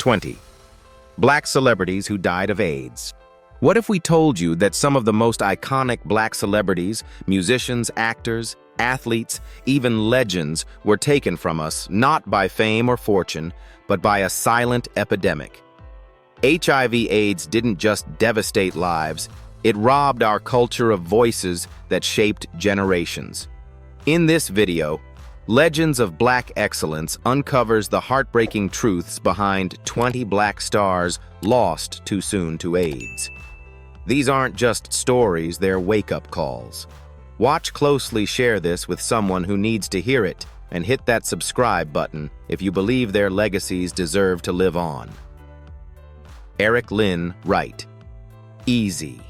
20. Black celebrities who died of AIDS. What if we told you that some of the most iconic black celebrities, musicians, actors, athletes, even legends, were taken from us not by fame or fortune, but by a silent epidemic? HIV/AIDS didn't just devastate lives, it robbed our culture of voices that shaped generations. In this video, Legends of Black Excellence uncovers the heartbreaking truths behind 20 black stars lost too soon to AIDS. These aren't just stories, they're wake-up calls. Watch closely, share this with someone who needs to hear it, and hit that subscribe button if you believe their legacies deserve to live on. Eric Lynn Wright. Easy.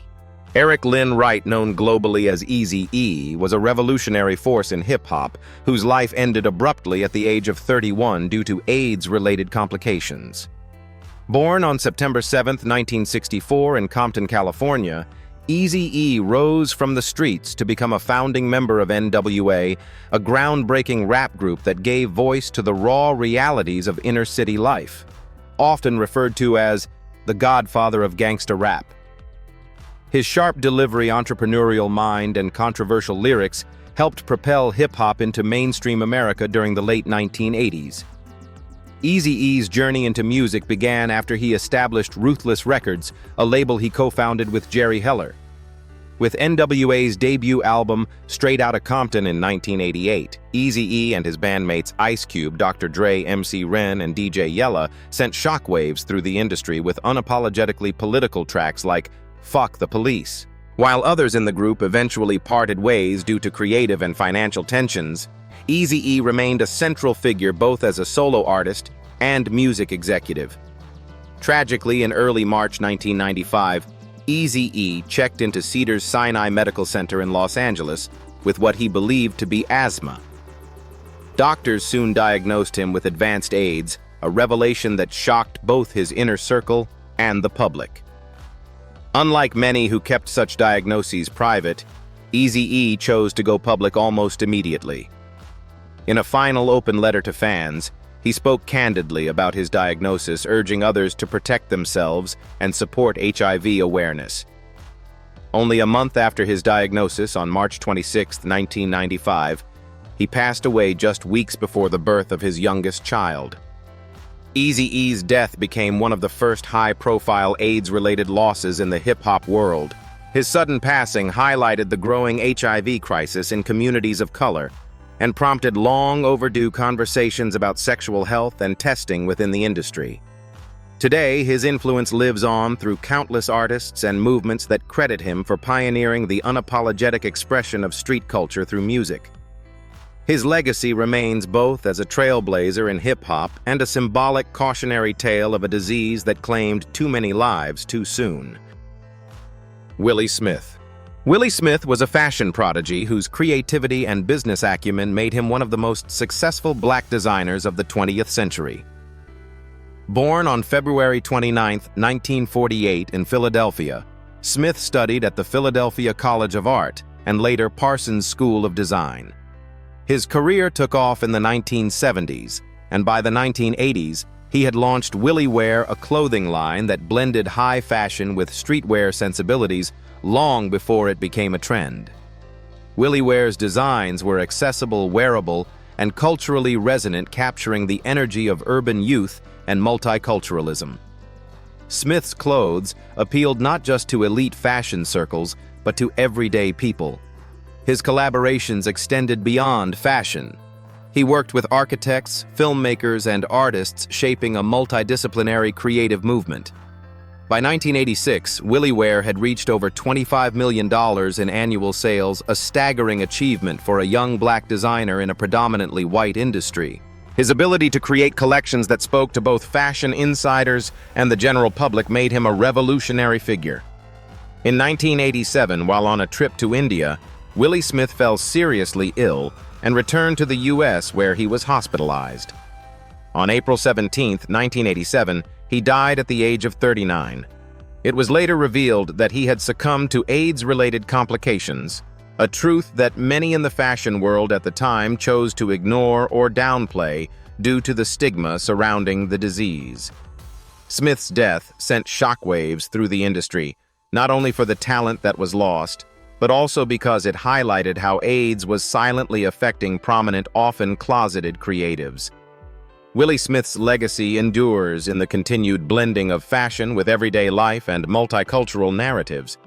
Eric Lynn Wright, known globally as Eazy-E, was a revolutionary force in hip-hop whose life ended abruptly at the age of 31 due to AIDS-related complications. Born on September 7, 1964 in Compton, California, Eazy-E rose from the streets to become a founding member of NWA, a groundbreaking rap group that gave voice to the raw realities of inner-city life, often referred to as the godfather of gangsta rap. His sharp delivery, entrepreneurial mind, and controversial lyrics helped propel hip-hop into mainstream America during the late 1980s. Eazy-E's journey into music began after he established Ruthless Records, a label he co-founded with Jerry Heller. With NWA's debut album, Straight Outta Compton in 1988, Eazy-E and his bandmates Ice Cube, Dr. Dre, MC Ren, and DJ Yella sent shockwaves through the industry with unapologetically political tracks like Fuck the Police. While others in the group eventually parted ways due to creative and financial tensions, Eazy-E remained a central figure both as a solo artist and music executive. Tragically, in early March 1995, Eazy-E checked into Cedars-Sinai Medical Center in Los Angeles with what he believed to be asthma. Doctors soon diagnosed him with advanced AIDS, a revelation that shocked both his inner circle and the public. Unlike many who kept such diagnoses private, Eazy-E chose to go public almost immediately. In a final open letter to fans, he spoke candidly about his diagnosis, urging others to protect themselves and support HIV awareness. Only a month after his diagnosis, on March 26, 1995, he passed away just weeks before the birth of his youngest child. Eazy-E's death became one of the first high-profile AIDS-related losses in the hip-hop world. His sudden passing highlighted the growing HIV crisis in communities of color and prompted long-overdue conversations about sexual health and testing within the industry. Today, his influence lives on through countless artists and movements that credit him for pioneering the unapologetic expression of street culture through music. His legacy remains both as a trailblazer in hip-hop and a symbolic cautionary tale of a disease that claimed too many lives too soon. Willie Smith. Willie Smith was a fashion prodigy whose creativity and business acumen made him one of the most successful black designers of the 20th century. Born on February 29, 1948 in Philadelphia, Smith studied at the Philadelphia College of Art and later Parsons School of Design. His career took off in the 1970s, and by the 1980s, he had launched Willie Wear, a clothing line that blended high fashion with streetwear sensibilities long before it became a trend. Willie Wear's designs were accessible, wearable, and culturally resonant, capturing the energy of urban youth and multiculturalism. Smith's clothes appealed not just to elite fashion circles, but to everyday people. His collaborations extended beyond fashion. He worked with architects, filmmakers, and artists, shaping a multidisciplinary creative movement. By 1986, Willie Wear had reached over $25 million in annual sales, a staggering achievement for a young black designer in a predominantly white industry. His ability to create collections that spoke to both fashion insiders and the general public made him a revolutionary figure. In 1987, while on a trip to India, Willie Smith fell seriously ill and returned to the U.S., where he was hospitalized. On April 17, 1987, he died at the age of 39. It was later revealed that he had succumbed to AIDS-related complications, a truth that many in the fashion world at the time chose to ignore or downplay due to the stigma surrounding the disease. Smith's death sent shockwaves through the industry, not only for the talent that was lost, but also because it highlighted how AIDS was silently affecting prominent, often closeted creatives. Willie Smith's legacy endures in the continued blending of fashion with everyday life and multicultural narratives.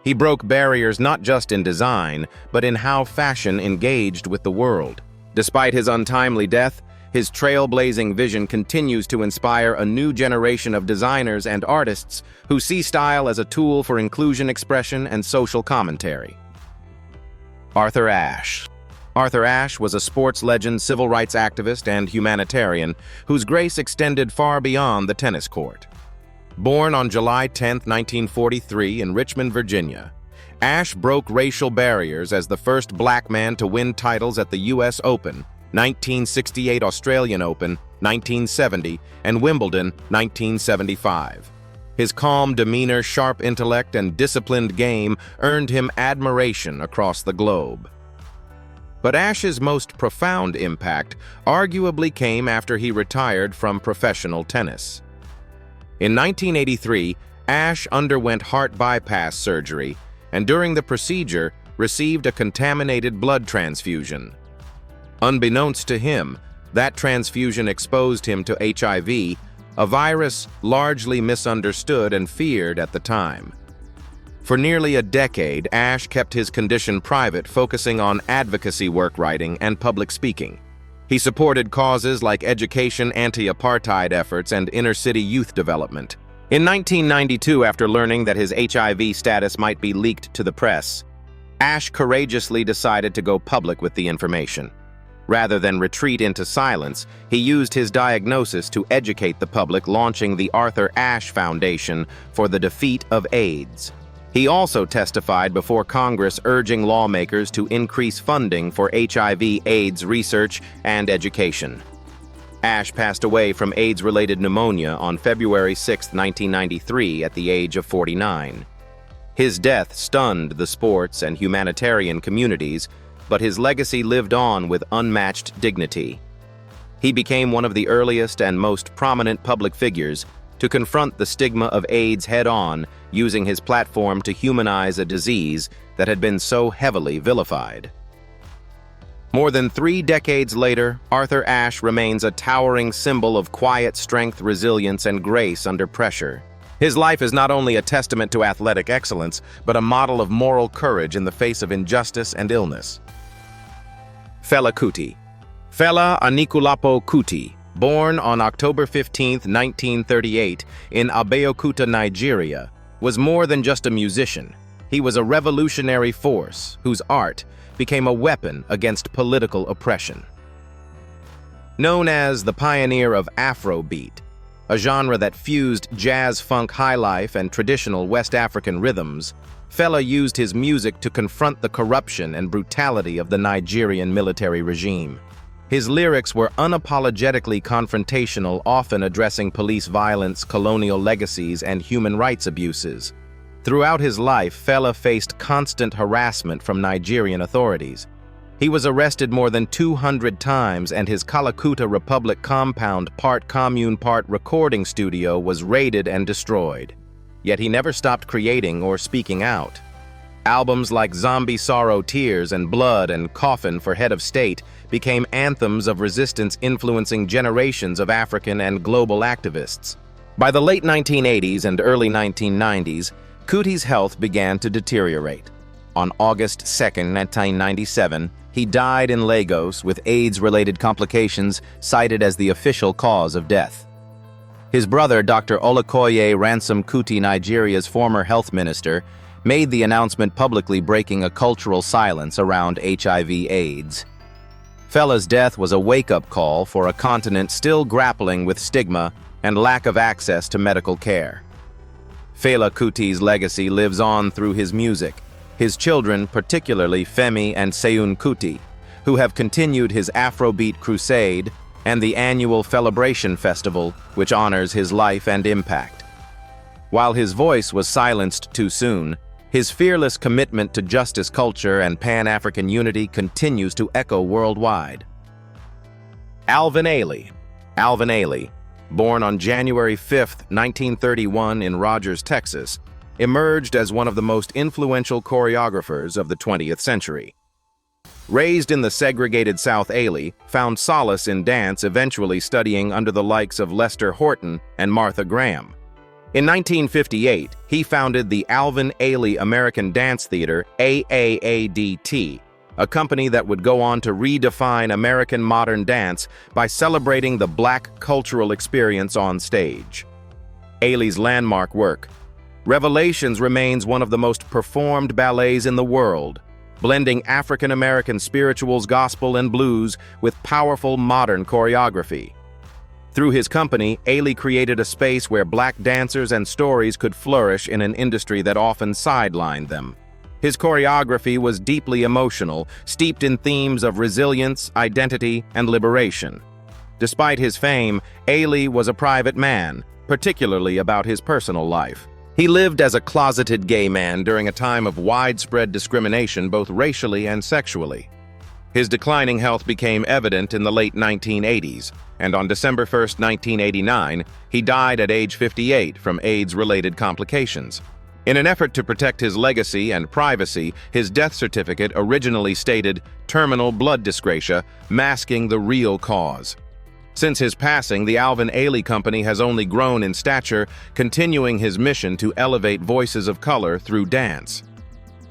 He broke barriers not just in design, but in how fashion engaged with the world. Despite his untimely death, his trailblazing vision continues to inspire a new generation of designers and artists who see style as a tool for inclusion, expression, and social commentary. Arthur Ashe. Arthur Ashe was a sports legend, civil rights activist, and humanitarian whose grace extended far beyond the tennis court. Born on July 10, 1943 in Richmond, Virginia, Ashe broke racial barriers as the first black man to win titles at the U.S. Open, 1968 Australian Open, 1970, and Wimbledon, 1975. His calm demeanor, sharp intellect, and disciplined game earned him admiration across the globe. But Ashe's most profound impact arguably came after he retired from professional tennis. In 1983, Ashe underwent heart bypass surgery, and during the procedure, received a contaminated blood transfusion. Unbeknownst to him, that transfusion exposed him to HIV, a virus largely misunderstood and feared at the time. For nearly a decade, Ashe kept his condition private, focusing on advocacy work writing and public speaking. He supported causes like education, anti-apartheid efforts, and inner-city youth development. In 1992, after learning that his HIV status might be leaked to the press, Ashe courageously decided to go public with the information. Rather than retreat into silence, he used his diagnosis to educate the public, launching the Arthur Ashe Foundation for the defeat of AIDS. He also testified before Congress urging lawmakers to increase funding for HIV/AIDS research and education. Ashe passed away from AIDS-related pneumonia on February 6, 1993, at the age of 49. His death stunned the sports and humanitarian communities, but his legacy lived on with unmatched dignity. He became one of the earliest and most prominent public figures to confront the stigma of AIDS head-on, using his platform to humanize a disease that had been so heavily vilified. More than 3 decades later, Arthur Ashe remains a towering symbol of quiet strength, resilience, and grace under pressure. His life is not only a testament to athletic excellence, but a model of moral courage in the face of injustice and illness. Fela Kuti. Fela Anikulapo Kuti, born on October 15, 1938, in Abeokuta, Nigeria, was more than just a musician. He was a revolutionary force whose art became a weapon against political oppression. Known as the pioneer of Afrobeat, a genre that fused jazz, funk, highlife, and traditional West African rhythms, Fela used his music to confront the corruption and brutality of the Nigerian military regime. His lyrics were unapologetically confrontational, often addressing police violence, colonial legacies, and human rights abuses. Throughout his life, Fela faced constant harassment from Nigerian authorities. He was arrested more than 200 times, and his Kalakuta Republic compound, part commune, part recording studio, was raided and destroyed. Yet he never stopped creating or speaking out. Albums like Zombie Sorrow Tears and Blood and Coffin for Head of State became anthems of resistance, influencing generations of African and global activists. By the late 1980s and early 1990s, Kuti's health began to deteriorate. On August 2, 1997, he died in Lagos with AIDS-related complications cited as the official cause of death. His brother, Dr. Olukoye Ransom Kuti, Nigeria's former health minister, made the announcement publicly, breaking a cultural silence around HIV/AIDS. Fela's death was a wake-up call for a continent still grappling with stigma and lack of access to medical care. Fela Kuti's legacy lives on through his music. His children, particularly Femi and Seun Kuti, who have continued his Afrobeat crusade, and the annual Felabration Festival, which honors his life and impact. While his voice was silenced too soon, his fearless commitment to justice, culture, and Pan-African unity continues to echo worldwide. Alvin Ailey. Alvin Ailey, born on January 5, 1931 in Rogers, Texas, emerged as one of the most influential choreographers of the 20th century. Raised in the segregated South, Ailey found solace in dance, eventually studying under the likes of Lester Horton and Martha Graham. In 1958, he founded the Alvin Ailey American Dance Theater, AAADT, a company that would go on to redefine American modern dance by celebrating the Black cultural experience on stage. Ailey's landmark work, Revelations, remains one of the most performed ballets in the world, blending African-American spirituals, gospel, and blues with powerful modern choreography. Through his company, Ailey created a space where Black dancers and stories could flourish in an industry that often sidelined them. His choreography was deeply emotional, steeped in themes of resilience, identity, and liberation. Despite his fame, Ailey was a private man, particularly about his personal life. He lived as a closeted gay man during a time of widespread discrimination, both racially and sexually. His declining health became evident in the late 1980s, and on December 1, 1989, he died at age 58 from AIDS-related complications. In an effort to protect his legacy and privacy, his death certificate originally stated terminal blood dyscrasia, masking the real cause. Since his passing, the Alvin Ailey Company has only grown in stature, continuing his mission to elevate voices of color through dance.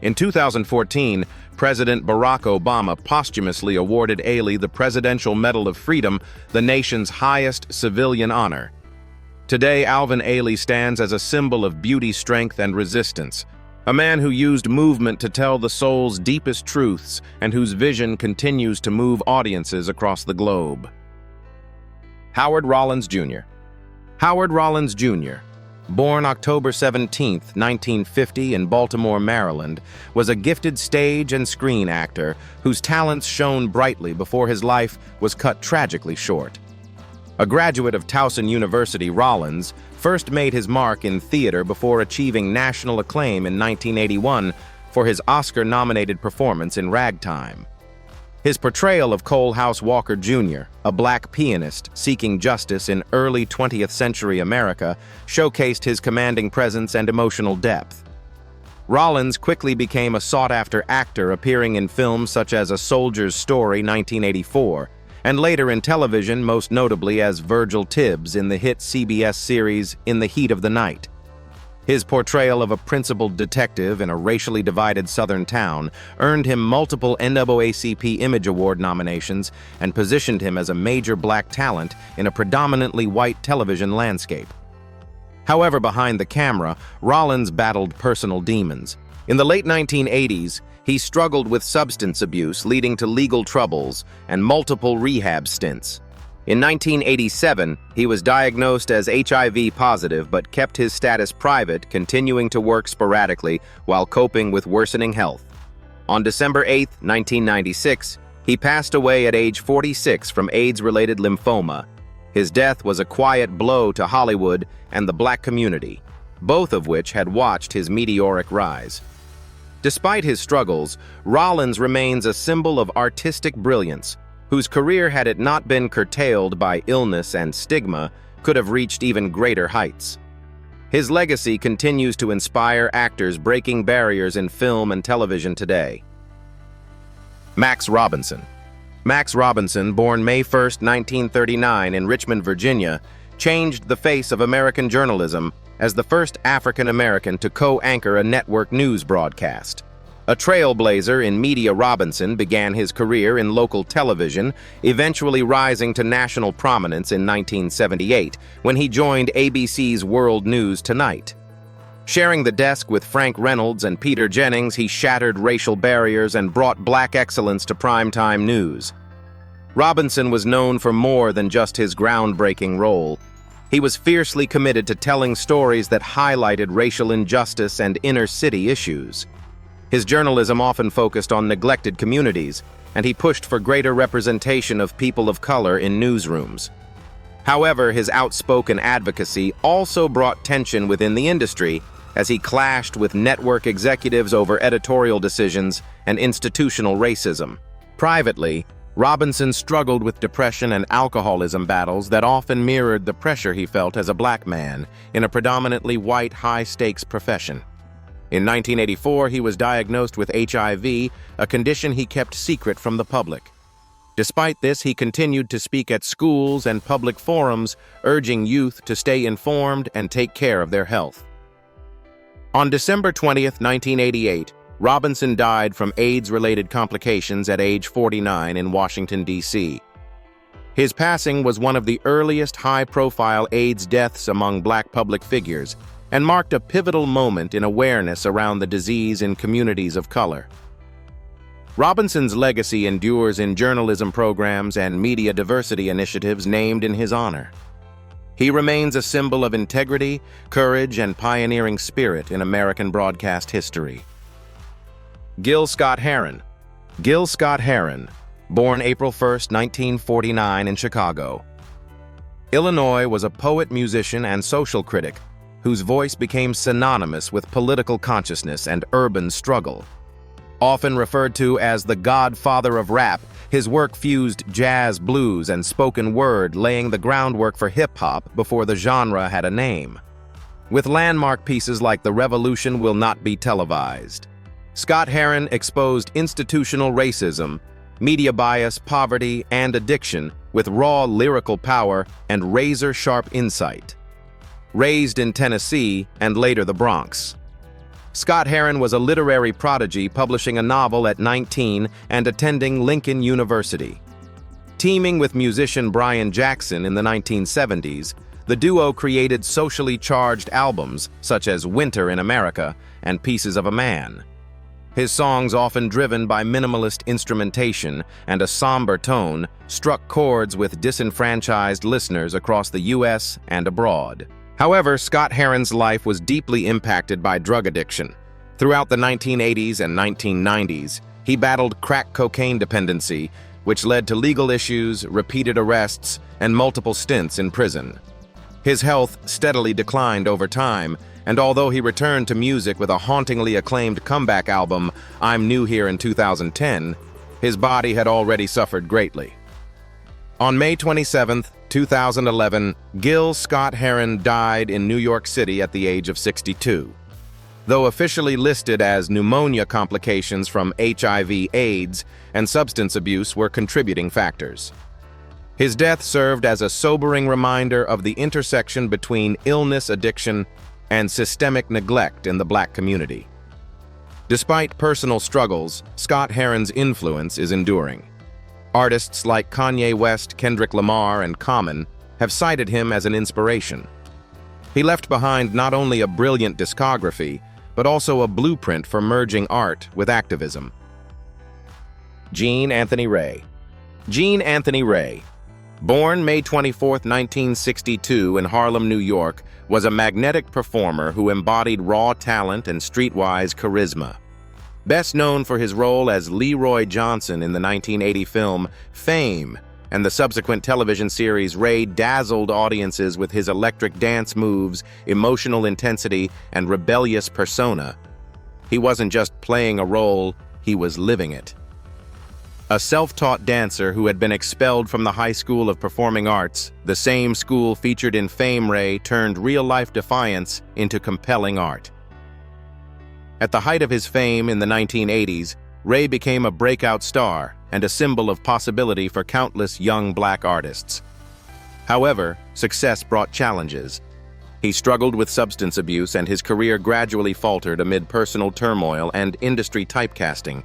In 2014, President Barack Obama posthumously awarded Ailey the Presidential Medal of Freedom, the nation's highest civilian honor. Today, Alvin Ailey stands as a symbol of beauty, strength, and resistance, a man who used movement to tell the soul's deepest truths and whose vision continues to move audiences across the globe. Howard Rollins Jr. Howard Rollins Jr., born October 17, 1950 in Baltimore, Maryland, was a gifted stage and screen actor whose talents shone brightly before his life was cut tragically short. A graduate of Towson University, Rollins first made his mark in theater before achieving national acclaim in 1981 for his Oscar-nominated performance in Ragtime. His portrayal of Cole House Walker Jr., a Black pianist seeking justice in early 20th century America, showcased his commanding presence and emotional depth. Rollins quickly became a sought-after actor, appearing in films such as A Soldier's Story, 1984, and later in television, most notably as Virgil Tibbs in the hit CBS series In the Heat of the Night. His portrayal of a principled detective in a racially divided Southern town earned him multiple NAACP Image Award nominations and positioned him as a major Black talent in a predominantly white television landscape. However, behind the camera, Rollins battled personal demons. In the late 1980s, he struggled with substance abuse, leading to legal troubles and multiple rehab stints. In 1987, he was diagnosed as HIV positive but kept his status private, continuing to work sporadically while coping with worsening health. On December 8, 1996, he passed away at age 46 from AIDS-related lymphoma. His death was a quiet blow to Hollywood and the Black community, both of which had watched his meteoric rise. Despite his struggles, Rollins remains a symbol of artistic brilliance, whose career, had it not been curtailed by illness and stigma, could have reached even greater heights. His legacy continues to inspire actors breaking barriers in film and television today. Max Robinson. Max Robinson, born May 1, 1939 in Richmond, Virginia, changed the face of American journalism as the first African-American to co-anchor a network news broadcast. A trailblazer in media, Robinson began his career in local television, eventually rising to national prominence in 1978 when he joined ABC's World News Tonight. Sharing the desk with Frank Reynolds and Peter Jennings, he shattered racial barriers and brought Black excellence to primetime news. Robinson was known for more than just his groundbreaking role. He was fiercely committed to telling stories that highlighted racial injustice and inner-city issues. His journalism often focused on neglected communities, and he pushed for greater representation of people of color in newsrooms. However, his outspoken advocacy also brought tension within the industry as he clashed with network executives over editorial decisions and institutional racism. Privately, Robinson struggled with depression and alcoholism battles that often mirrored the pressure he felt as a black man in a predominantly white, high-stakes profession. In 1984, he was diagnosed with HIV, a condition he kept secret from the public. Despite this, he continued to speak at schools and public forums, urging youth to stay informed and take care of their health. On December 20, 1988, Robinson died from AIDS-related complications at age 49 in Washington, D.C. His passing was one of the earliest high-profile AIDS deaths among black public figures and marked a pivotal moment in awareness around the disease in communities of color. Robinson's legacy endures in journalism programs and media diversity initiatives named in his honor. He remains a symbol of integrity, courage, and pioneering spirit in American broadcast history. Gil Scott-Heron. Gil Scott-Heron, born April 1, 1949 in Chicago, Illinois, was a poet, musician, and social critic whose voice became synonymous with political consciousness and urban struggle. Often referred to as the godfather of rap, his work fused jazz, blues, and spoken word, laying the groundwork for hip-hop before the genre had a name. With landmark pieces like The Revolution Will Not Be Televised, Scott-Heron exposed institutional racism, media bias, poverty, and addiction with raw lyrical power and razor-sharp insight. Raised in Tennessee and later the Bronx, Scott-Heron was a literary prodigy, publishing a novel at 19 and attending Lincoln University. Teaming with musician Brian Jackson in the 1970s, the duo created socially charged albums such as Winter in America and Pieces of a Man. His songs, often driven by minimalist instrumentation and a somber tone, struck chords with disenfranchised listeners across the U.S. and abroad. However, Scott-Heron's life was deeply impacted by drug addiction. Throughout the 1980s and 1990s, he battled crack cocaine dependency, which led to legal issues, repeated arrests, and multiple stints in prison. His health steadily declined over time, and although he returned to music with a hauntingly acclaimed comeback album, I'm New Here, in 2010, his body had already suffered greatly. On May 27, 2011, Gil Scott-Heron died in New York City at the age of 62. Though officially listed as pneumonia, complications from HIV/AIDS and substance abuse were contributing factors. His death served as a sobering reminder of the intersection between illness, addiction, and systemic neglect in the black community. Despite personal struggles, Scott-Heron's influence is enduring. Artists like Kanye West, Kendrick Lamar, and Common have cited him as an inspiration. He left behind not only a brilliant discography, but also a blueprint for merging art with activism. Gene Anthony Ray. Gene Anthony Ray, born May 24, 1962 in Harlem, New York, was a magnetic performer who embodied raw talent and streetwise charisma. Best known for his role as Leroy Johnson in the 1980 film Fame and the subsequent television series, Ray dazzled audiences with his electric dance moves, emotional intensity, and rebellious persona. He wasn't just playing a role, he was living it. A self-taught dancer who had been expelled from the High School of Performing Arts, the same school featured in Fame, Ray turned real-life defiance into compelling art. At the height of his fame in the 1980s, Ray became a breakout star and a symbol of possibility for countless young black artists. However, success brought challenges. He struggled with substance abuse, and his career gradually faltered amid personal turmoil and industry typecasting.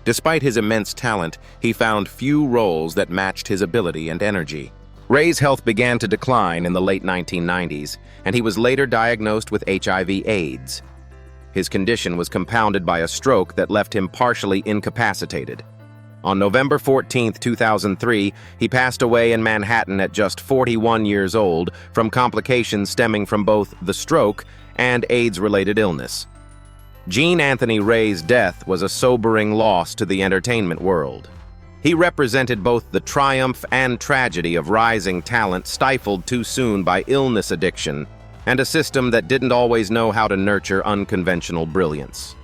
Despite his immense talent, he found few roles that matched his ability and energy. Ray's health began to decline in the late 1990s, and he was later diagnosed with HIV/AIDS. His condition was compounded by a stroke that left him partially incapacitated. On November 14, 2003, he passed away in Manhattan at just 41 years old from complications stemming from both the stroke and AIDS-related illness. Gene Anthony Ray's death was a sobering loss to the entertainment world. He represented both the triumph and tragedy of rising talent stifled too soon by illness, addiction, and a system that didn't always know how to nurture unconventional brilliance.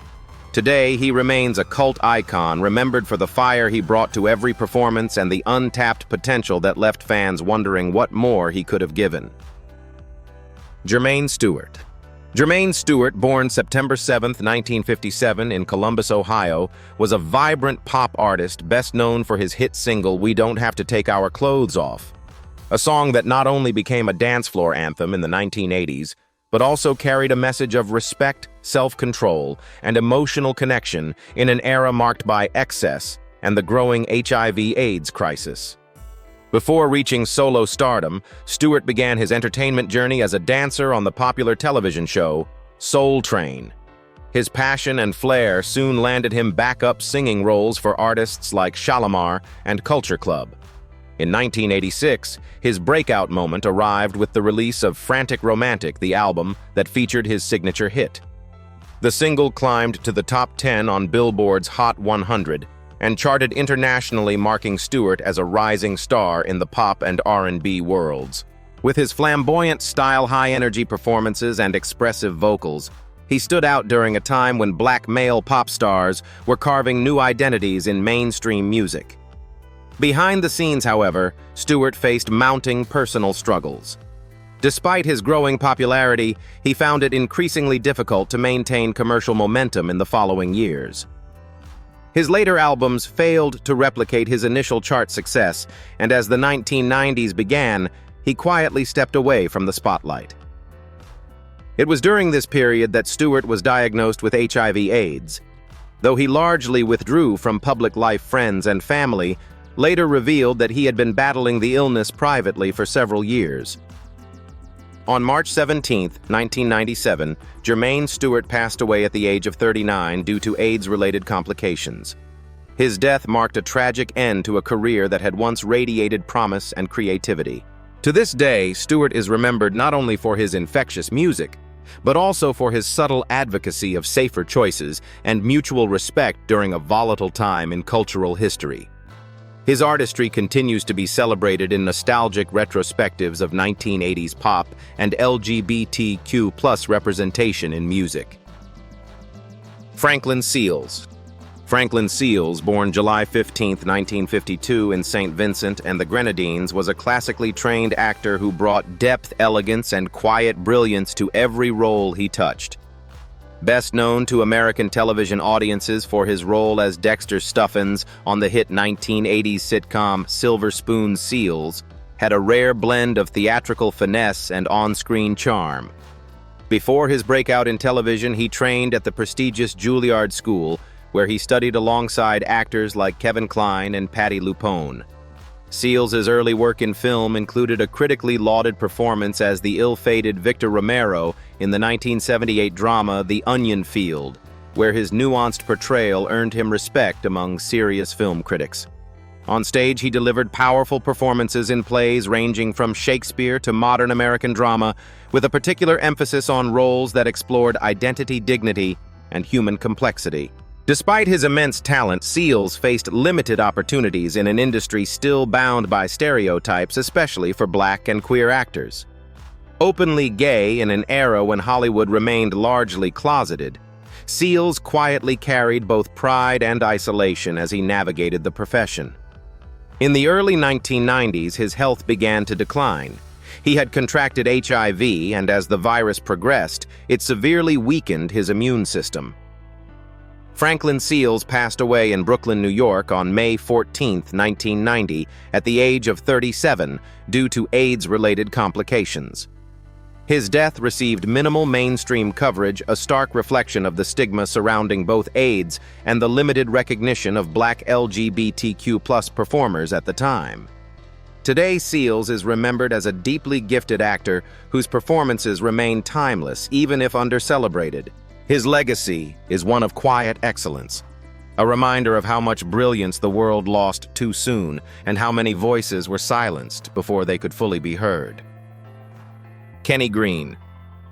Today, he remains a cult icon, remembered for the fire he brought to every performance and the untapped potential that left fans wondering what more he could have given. Jermaine Stewart. Jermaine Stewart, born September 7, 1957 in Columbus, Ohio, was a vibrant pop artist best known for his hit single "We Don't Have to Take Our Clothes Off," a song that not only became a dance floor anthem in the 1980s, but also carried a message of respect, self-control, and emotional connection in an era marked by excess and the growing HIV/AIDS crisis. Before reaching solo stardom, Stewart began his entertainment journey as a dancer on the popular television show Soul Train. His passion and flair soon landed him backup singing roles for artists like Shalimar and Culture Club. In 1986, his breakout moment arrived with the release of Frantic Romantic, the album that featured his signature hit. The single climbed to the top 10 on Billboard's Hot 100 and charted internationally, marking Stewart as a rising star in the pop and R&B worlds. With his flamboyant style, high-energy performances, and expressive vocals, he stood out during a time when black male pop stars were carving new identities in mainstream music. Behind the scenes, however, Stewart faced mounting personal struggles. Despite his growing popularity, he found it increasingly difficult to maintain commercial momentum in the following years. His later albums failed to replicate his initial chart success, and as the 1990s began, he quietly stepped away from the spotlight. It was during this period that Stewart was diagnosed with HIV/AIDS. Though he largely withdrew from public life, friends and family later revealed that he had been battling the illness privately for several years. On March 17, 1997, Jermaine Stewart passed away at the age of 39 due to AIDS-related complications. His death marked a tragic end to a career that had once radiated promise and creativity. To this day, Stewart is remembered not only for his infectious music, but also for his subtle advocacy of safer choices and mutual respect during a volatile time in cultural history. His artistry continues to be celebrated in nostalgic retrospectives of 1980s pop and LGBTQ+ representation in music. Franklin Seals. Franklin Seals, born July 15, 1952 in St. Vincent and the Grenadines, was a classically trained actor who brought depth, elegance, and quiet brilliance to every role he touched. Best known to American television audiences for his role as Dexter Stuffins on the hit 1980s sitcom Silver Spoon, Seals had a rare blend of theatrical finesse and on-screen charm. Before his breakout in television, he trained at the prestigious Juilliard School, where he studied alongside actors like Kevin Kline and Patti LuPone. Seals' early work in film included a critically lauded performance as the ill-fated Victor Romero in the 1978 drama The Onion Field, where his nuanced portrayal earned him respect among serious film critics. On stage, he delivered powerful performances in plays ranging from Shakespeare to modern American drama, with a particular emphasis on roles that explored identity, dignity, and human complexity. Despite his immense talent, Seals faced limited opportunities in an industry still bound by stereotypes, especially for black and queer actors. Openly gay in an era when Hollywood remained largely closeted, Seals quietly carried both pride and isolation as he navigated the profession. In the early 1990s, his health began to decline. He had contracted HIV, and as the virus progressed, it severely weakened his immune system. Franklin Seals passed away in Brooklyn, New York on May 14, 1990, at the age of 37 due to AIDS-related complications. His death received minimal mainstream coverage, a stark reflection of the stigma surrounding both AIDS and the limited recognition of black LGBTQ+ performers at the time. Today, Seals is remembered as a deeply gifted actor whose performances remain timeless, even if under-celebrated. His legacy is one of quiet excellence, a reminder of how much brilliance the world lost too soon and how many voices were silenced before they could fully be heard. Kenny Green.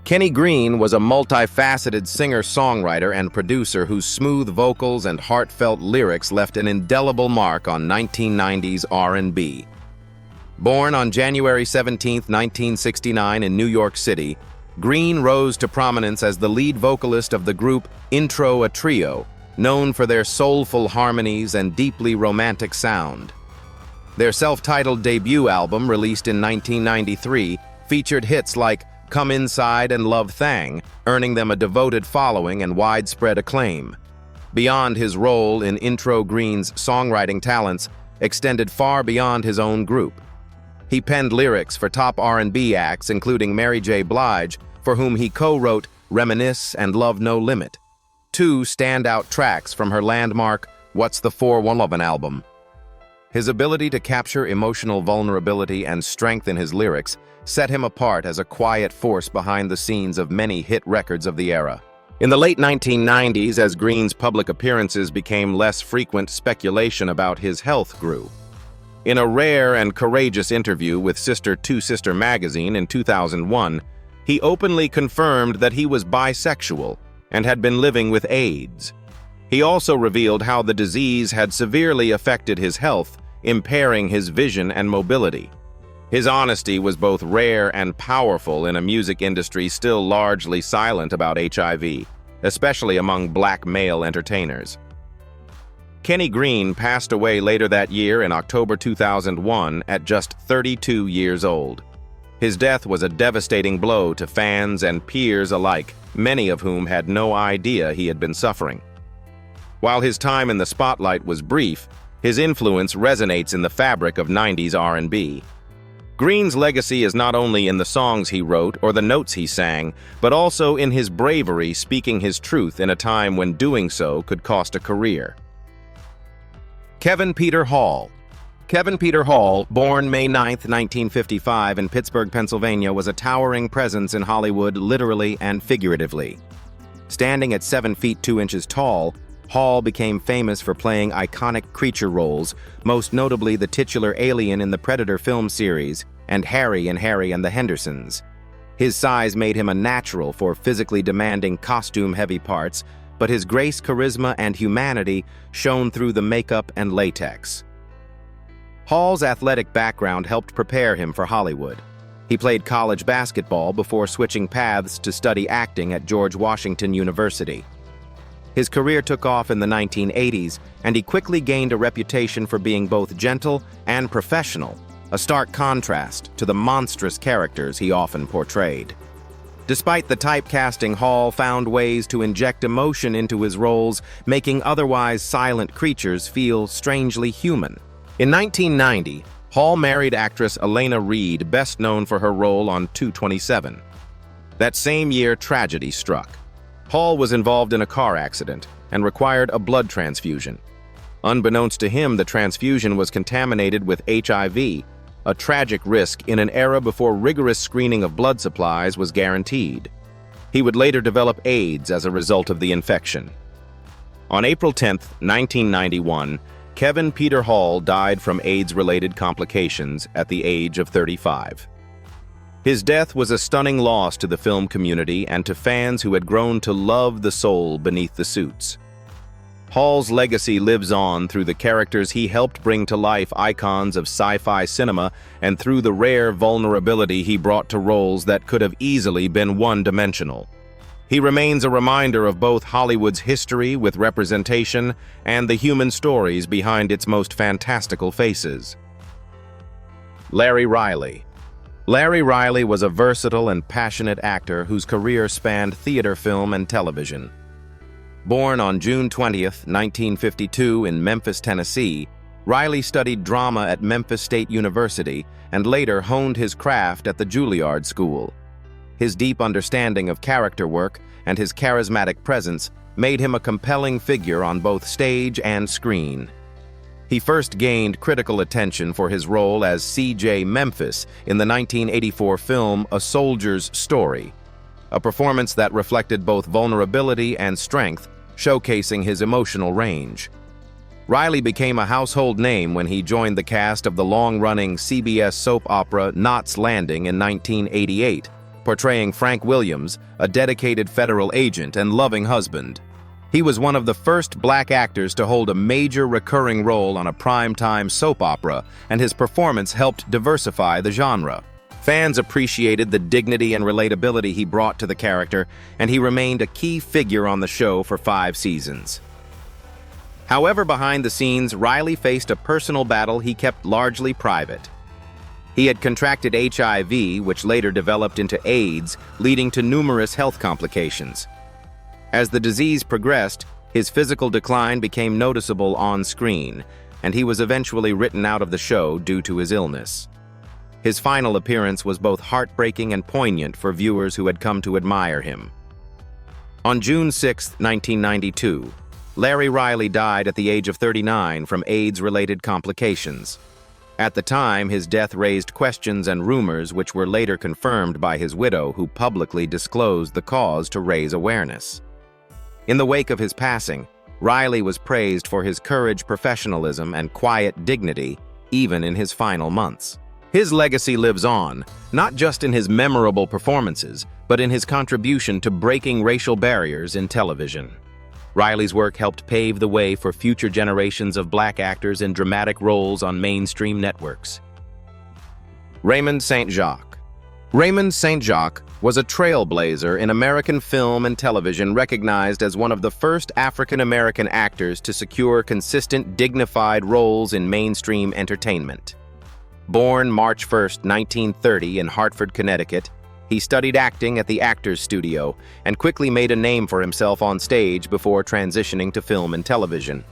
Kenny Green was a multifaceted singer-songwriter and producer whose smooth vocals and heartfelt lyrics left an indelible mark on 1990s R&B. Born on January 17, 1969 in New York City, Green rose to prominence as the lead vocalist of the group Intro, a Trio, known for their soulful harmonies and deeply romantic sound. Their self-titled debut album, released in 1993, featured hits like Come Inside and Love Thang, earning them a devoted following and widespread acclaim. Beyond his role in Intro Green's songwriting talents extended far beyond his own group. He penned lyrics for top R&B acts, including Mary J. Blige, for whom he co-wrote Reminisce and Love No Limit, two standout tracks from her landmark What's the 411 album. His ability to capture emotional vulnerability and strength in his lyrics set him apart as a quiet force behind the scenes of many hit records of the era. In the late 1990s, as Green's public appearances became less frequent, speculation about his health grew. In a rare and courageous interview with Sister to Sister magazine in 2001, he openly confirmed that he was bisexual and had been living with AIDS. He also revealed how the disease had severely affected his health, impairing his vision and mobility. His honesty was both rare and powerful in a music industry still largely silent about HIV, especially among black male entertainers. Kenny Green passed away later that year in October 2001 at just 32 years old. His death was a devastating blow to fans and peers alike, many of whom had no idea he had been suffering. While his time in the spotlight was brief, his influence resonates in the fabric of 90s R&B. Green's legacy is not only in the songs he wrote or the notes he sang, but also in his bravery speaking his truth in a time when doing so could cost a career. Kevin Peter Hall. Kevin Peter Hall, born May 9, 1955 in Pittsburgh, Pennsylvania, was a towering presence in Hollywood literally and figuratively. Standing at 7 feet 2 inches tall, Hall became famous for playing iconic creature roles, most notably the titular alien in the Predator film series and Harry in Harry and the Hendersons. His size made him a natural for physically demanding costume-heavy parts, but his grace, charisma, and humanity shone through the makeup and latex. Hall's athletic background helped prepare him for Hollywood. He played college basketball before switching paths to study acting at George Washington University. His career took off in the 1980s, and he quickly gained a reputation for being both gentle and professional, a stark contrast to the monstrous characters he often portrayed. Despite the typecasting, Hall found ways to inject emotion into his roles, making otherwise silent creatures feel strangely human. In 1990, Hall married actress Elena Reed, best known for her role on 227. That same year, tragedy struck. Hall was involved in a car accident and required a blood transfusion. Unbeknownst to him, the transfusion was contaminated with HIV, a tragic risk in an era before rigorous screening of blood supplies was guaranteed. He would later develop AIDS as a result of the infection. On April 10, 1991, Kevin Peter Hall died from AIDS-related complications at the age of 35. His death was a stunning loss to the film community and to fans who had grown to love the soul beneath the suits. Hall's legacy lives on through the characters he helped bring to life, icons of sci-fi cinema, and through the rare vulnerability he brought to roles that could have easily been one-dimensional. He remains a reminder of both Hollywood's history with representation and the human stories behind its most fantastical faces. Larry Riley. Larry Riley was a versatile and passionate actor whose career spanned theater, film, and television. Born on June 20, 1952 in Memphis, Tennessee, Riley studied drama at Memphis State University and later honed his craft at the Juilliard School. His deep understanding of character work and his charismatic presence made him a compelling figure on both stage and screen. He first gained critical attention for his role as C.J. Memphis in the 1984 film A Soldier's Story, a performance that reflected both vulnerability and strength, showcasing his emotional range. Riley became a household name when he joined the cast of the long-running CBS soap opera Knots Landing in 1988, portraying Frank Williams, a dedicated federal agent and loving husband. He was one of the first black actors to hold a major recurring role on a primetime soap opera, and his performance helped diversify the genre. Fans appreciated the dignity and relatability he brought to the character, and he remained a key figure on the show for 5 seasons. However, behind the scenes, Riley faced a personal battle he kept largely private. He had contracted HIV, which later developed into AIDS, leading to numerous health complications. As the disease progressed, his physical decline became noticeable on screen, and he was eventually written out of the show due to his illness. His final appearance was both heartbreaking and poignant for viewers who had come to admire him. On June 6, 1992, Larry Riley died at the age of 39 from AIDS-related complications. At the time, his death raised questions and rumors which were later confirmed by his widow, who publicly disclosed the cause to raise awareness. In the wake of his passing, Riley was praised for his courage, professionalism, and quiet dignity, even in his final months. His legacy lives on, not just in his memorable performances, but in his contribution to breaking racial barriers in television. Riley's work helped pave the way for future generations of black actors in dramatic roles on mainstream networks. Raymond St. Jacques. Raymond St. Jacques was a trailblazer in American film and television, recognized as one of the first African-American actors to secure consistent, dignified roles in mainstream entertainment. Born March 1, 1930 in Hartford, Connecticut, he studied acting at the Actors Studio and quickly made a name for himself on stage before transitioning to film and television.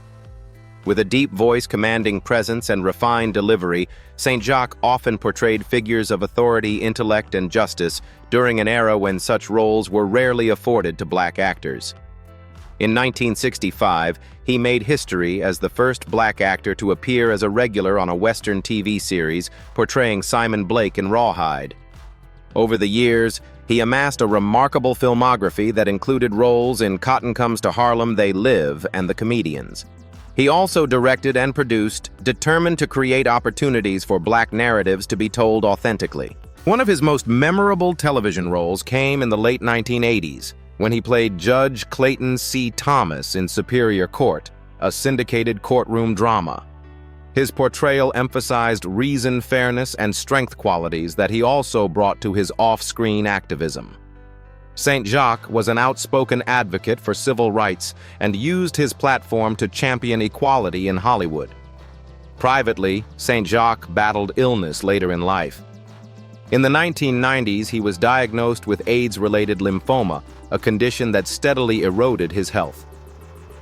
With a deep voice, commanding presence, and refined delivery, St. Jacques often portrayed figures of authority, intellect, and justice during an era when such roles were rarely afforded to black actors. In 1965, he made history as the first black actor to appear as a regular on a Western TV series portraying Simon Blake in Rawhide. Over the years, he amassed a remarkable filmography that included roles in Cotton Comes to Harlem, They Live, and The Comedians. He also directed and produced, determined to create opportunities for black narratives to be told authentically. One of his most memorable television roles came in the late 1980s, when he played Judge Clayton C. Thomas in Superior Court, a syndicated courtroom drama. His portrayal emphasized reason, fairness, and strength qualities that he also brought to his off-screen activism. St. Jacques was an outspoken advocate for civil rights and used his platform to champion equality in Hollywood. Privately, St. Jacques battled illness later in life. In the 1990s, he was diagnosed with AIDS-related lymphoma, a condition that steadily eroded his health.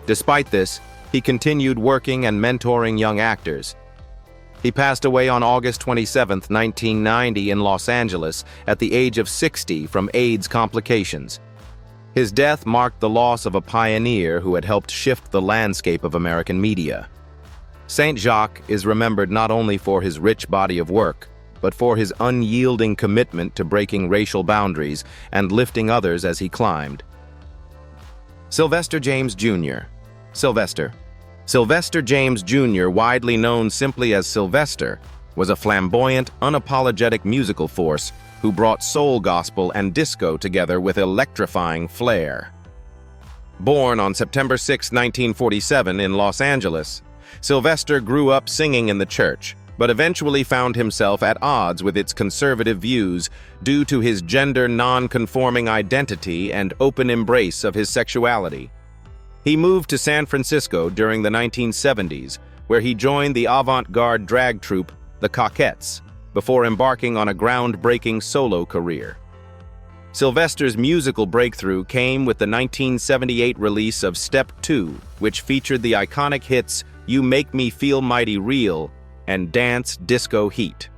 Despite this, he continued working and mentoring young actors. He passed away on August 27, 1990 in Los Angeles at the age of 60 from AIDS complications. His death marked the loss of a pioneer who had helped shift the landscape of American media. St. Jacques is remembered not only for his rich body of work, but for his unyielding commitment to breaking racial boundaries and lifting others as he climbed. Sylvester James Jr. Sylvester James Jr., widely known simply as Sylvester, was a flamboyant, unapologetic musical force who brought soul, gospel, and disco together with electrifying flair. Born on September 6, 1947 in Los Angeles, Sylvester grew up singing in the church, but eventually found himself at odds with its conservative views due to his gender non-conforming identity and open embrace of his sexuality. He moved to San Francisco during the 1970s, where he joined the avant-garde drag troupe, the Cockettes, before embarking on a groundbreaking solo career. Sylvester's musical breakthrough came with the 1978 release of Step 2, which featured the iconic hits You Make Me Feel Mighty Real and Dance Disco Heat.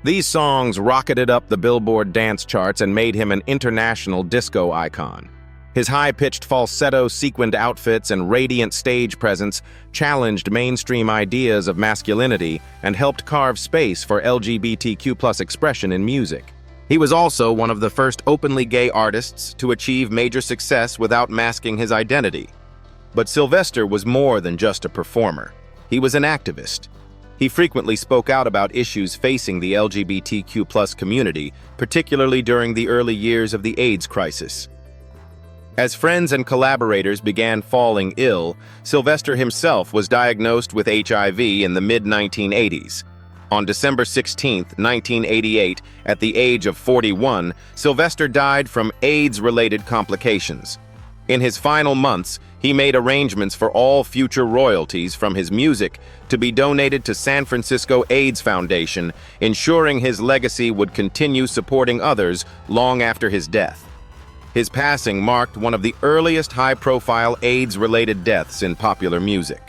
These songs rocketed up the Billboard dance charts and made him an international disco icon. His high-pitched falsetto, sequined outfits, and radiant stage presence challenged mainstream ideas of masculinity and helped carve space for LGBTQ+ expression in music. He was also one of the first openly gay artists to achieve major success without masking his identity. But Sylvester was more than just a performer. He was an activist. He frequently spoke out about issues facing the LGBTQ+ community, particularly during the early years of the AIDS crisis. As friends and collaborators began falling ill, Sylvester himself was diagnosed with HIV in the mid-1980s. On December 16, 1988, at the age of 41, Sylvester died from AIDS-related complications. In his final months, he made arrangements for all future royalties from his music to be donated to San Francisco AIDS Foundation, ensuring his legacy would continue supporting others long after his death. His passing marked one of the earliest high-profile AIDS-related deaths in popular music.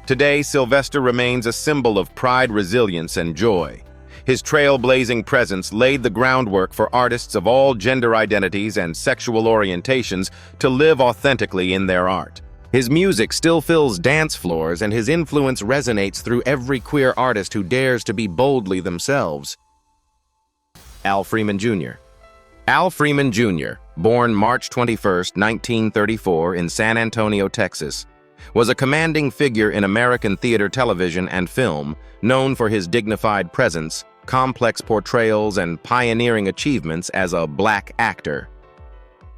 Today, Sylvester remains a symbol of pride, resilience, and joy. His trailblazing presence laid the groundwork for artists of all gender identities and sexual orientations to live authentically in their art. His music still fills dance floors, and his influence resonates through every queer artist who dares to be boldly themselves. Al Freeman Jr. Al Freeman Jr., born March 21, 1934 in San Antonio, Texas, was a commanding figure in American theater, television, and film, known for his dignified presence, complex portrayals, and pioneering achievements as a black actor.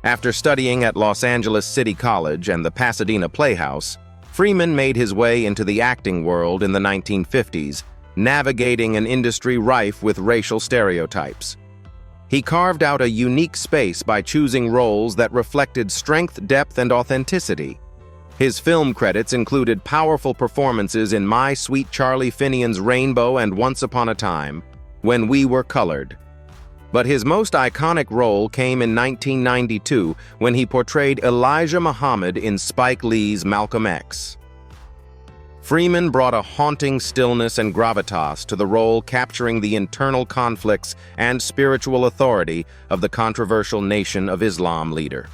After studying at Los Angeles City College and the Pasadena Playhouse, Freeman made his way into the acting world in the 1950s, navigating an industry rife with racial stereotypes. He carved out a unique space by choosing roles that reflected strength, depth, and authenticity. His film credits included powerful performances in My Sweet Charlie Finian's Rainbow and Once Upon a Time, When We Were Colored. But his most iconic role came in 1992 when he portrayed Elijah Muhammad in Spike Lee's Malcolm X. Freeman brought a haunting stillness and gravitas to the role, capturing the internal conflicts and spiritual authority of the controversial Nation of Islam leader.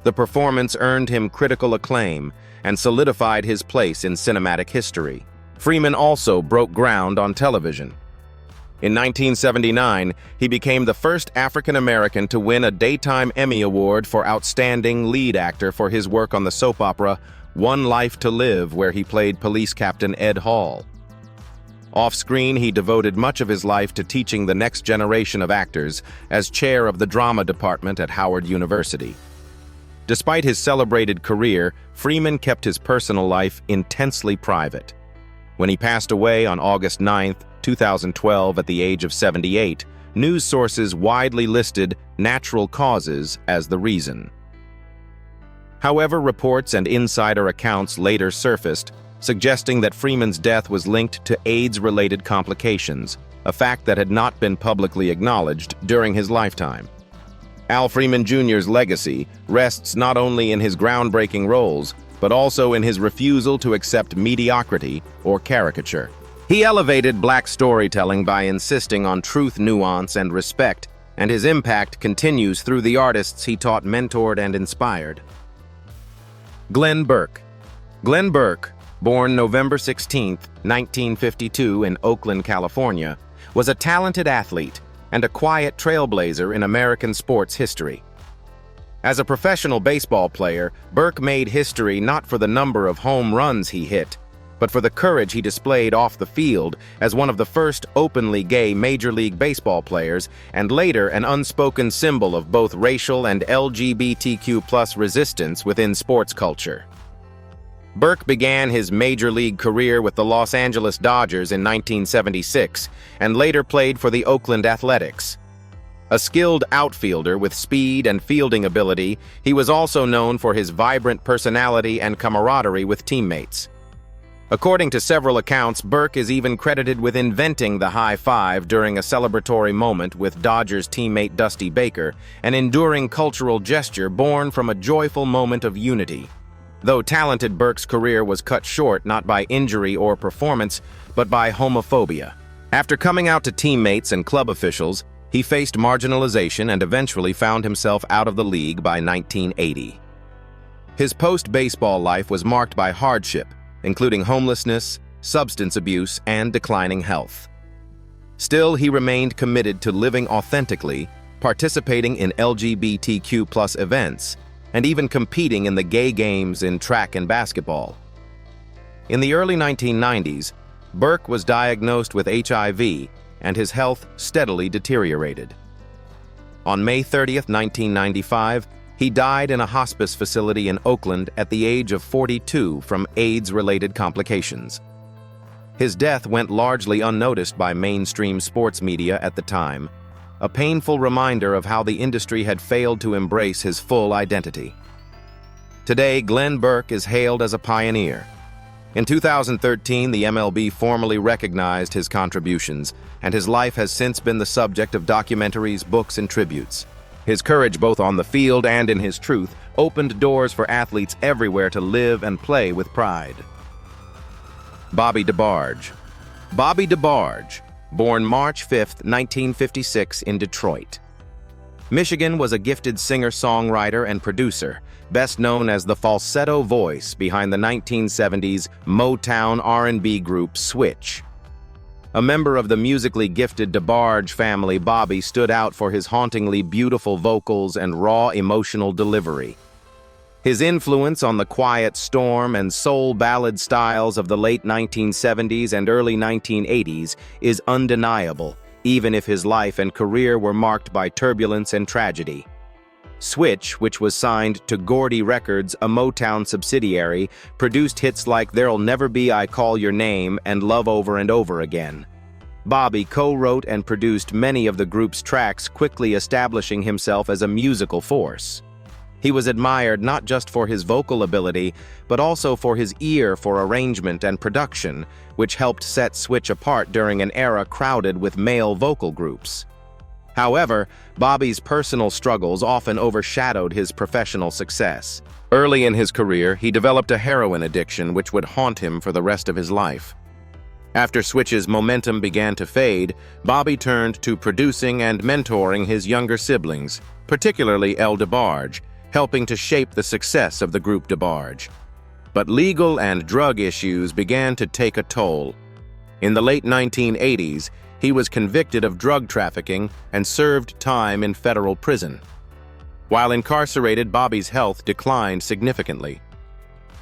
The performance earned him critical acclaim and solidified his place in cinematic history. Freeman also broke ground on television. In 1979, he became the first African American to win a Daytime Emmy Award for Outstanding Lead Actor for his work on the soap opera One Life to Live, where he played Police Captain Ed Hall. Off-screen, he devoted much of his life to teaching the next generation of actors as chair of the drama department at Howard University. Despite his celebrated career, Freeman kept his personal life intensely private. When he passed away on August 9, 2012, at the age of 78, news sources widely listed natural causes as the reason. However, reports and insider accounts later surfaced, suggesting that Freeman's death was linked to AIDS-related complications, a fact that had not been publicly acknowledged during his lifetime. Al Freeman Jr.'s legacy rests not only in his groundbreaking roles, but also in his refusal to accept mediocrity or caricature. He elevated black storytelling by insisting on truth, nuance, and respect, and his impact continues through the artists he taught, mentored, and inspired. Glenn Burke. Glenn Burke, born November 16, 1952 in Oakland, California, was a talented athlete and a quiet trailblazer in American sports history. As a professional baseball player, Burke made history not for the number of home runs he hit, but for the courage he displayed off the field as one of the first openly gay Major League Baseball players, and later an unspoken symbol of both racial and LGBTQ+ resistance within sports culture. Burke began his Major League career with the Los Angeles Dodgers in 1976 and later played for the Oakland Athletics. A skilled outfielder with speed and fielding ability, he was also known for his vibrant personality and camaraderie with teammates. According to several accounts, Burke is even credited with inventing the high five during a celebratory moment with Dodgers teammate Dusty Baker, an enduring cultural gesture born from a joyful moment of unity. Though talented, Burke's career was cut short not by injury or performance, but by homophobia. After coming out to teammates and club officials, he faced marginalization and eventually found himself out of the league by 1980. His post-baseball life was marked by hardship, including homelessness, substance abuse, and declining health. Still, he remained committed to living authentically, participating in LGBTQ+ events, and even competing in the gay games in track and basketball. In the early 1990s, Burke was diagnosed with HIV, and his health steadily deteriorated. On May 30, 1995, he died in a hospice facility in Oakland at the age of 42 from AIDS-related complications. His death went largely unnoticed by mainstream sports media at the time, a painful reminder of how the industry had failed to embrace his full identity. Today, Glenn Burke is hailed as a pioneer. In 2013, the MLB formally recognized his contributions, and his life has since been the subject of documentaries, books, and tributes. His courage, both on the field and in his truth, opened doors for athletes everywhere to live and play with pride. Bobby DeBarge. Bobby DeBarge, born March 5, 1956 in Detroit, Michigan, was a gifted singer-songwriter and producer, best known as the falsetto voice behind the 1970s Motown R&B group Switch. A member of the musically gifted DeBarge family, Bobby stood out for his hauntingly beautiful vocals and raw emotional delivery. His influence on the quiet storm and soul ballad styles of the late 1970s and early 1980s is undeniable, even if his life and career were marked by turbulence and tragedy. Switch, which was signed to Gordy Records, a Motown subsidiary, produced hits like There'll Never Be I Call Your Name and Love Over and Over Again. Bobby co-wrote and produced many of the group's tracks, quickly establishing himself as a musical force. He was admired not just for his vocal ability, but also for his ear for arrangement and production, which helped set Switch apart during an era crowded with male vocal groups. However, Bobby's personal struggles often overshadowed his professional success. Early in his career, he developed a heroin addiction which would haunt him for the rest of his life. After Switch's momentum began to fade, Bobby turned to producing and mentoring his younger siblings, particularly El DeBarge, helping to shape the success of the group DeBarge. But legal and drug issues began to take a toll. In the late 1980s, he was convicted of drug trafficking and served time in federal prison. While incarcerated, Bobby's health declined significantly.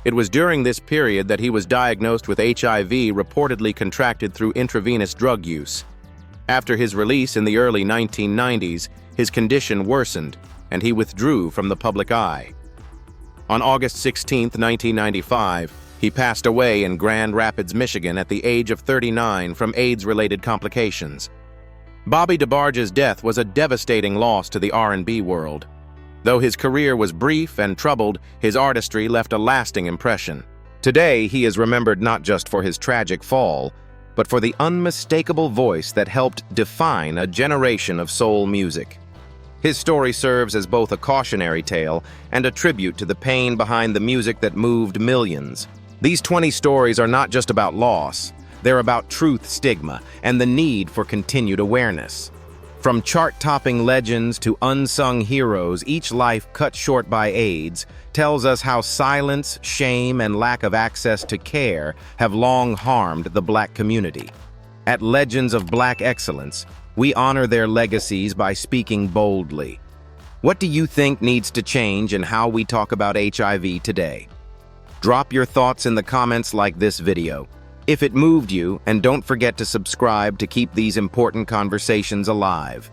It was during this period that he was diagnosed with HIV, reportedly contracted through intravenous drug use. After his release in the early 1990s, his condition worsened, and he withdrew from the public eye. On August 16, 1995, he passed away in Grand Rapids, Michigan at the age of 39 from AIDS-related complications. Bobby DeBarge's death was a devastating loss to the R&B world. Though his career was brief and troubled, his artistry left a lasting impression. Today, he is remembered not just for his tragic fall, but for the unmistakable voice that helped define a generation of soul music. His story serves as both a cautionary tale and a tribute to the pain behind the music that moved millions. These 20 stories are not just about loss, they're about truth, stigma, and the need for continued awareness. From chart-topping legends to unsung heroes, each life cut short by AIDS tells us how silence, shame, and lack of access to care have long harmed the Black community. At Legends of Black Excellence, we honor their legacies by speaking boldly. What do you think needs to change in how we talk about HIV today? Drop your thoughts in the comments like this video, if it moved you, and don't forget to subscribe to keep these important conversations alive.